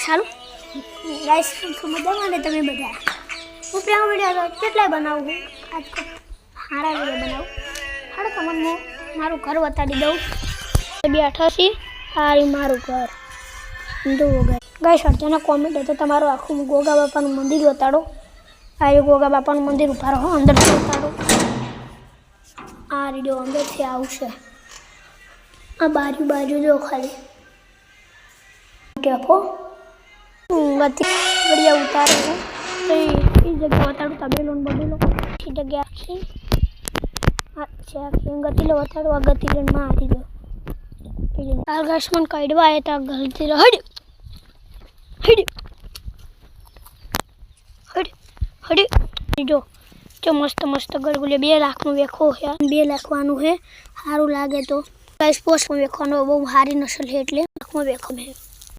ચાલો ગાઈસ મજામાં ને તમે બધા હું પ્રેમ વિડીયો કેટલાય બનાવું આજ સારા વિડીયો બનાવું હાડો તમને મારું ઘર બતાડી દઉં બેઠા છીએ આ મારું ઘર જુઓ ગાઈસ અર્ચના કોમેન્ટ તો તમારું આખું ગોગા બાપાનું મંદિર બતાડો આ ગોગા બાપાનું મંદિર ઉભા રહો અંદર બતાડો આ વિડીયો અંદરથી આવશે આ બાજુ જો ખાલી देखो गति बढ़िया उतारे है तो इस जगह बताड़ू तबेलो बबेलो इस जगह आखी अच्छा गति लो बताड़ू आ गति में मारी दो आकाशमन काढवा है तो गलती हट हट हट हट जो मस्त मस्त गड़गुले 2 लाख में वेखो है 2 लाख वानु है सारू लागे तो गाइस पोस्ट में वेखो बहु भारी नस्ल है એટલે લાખ में वेखो है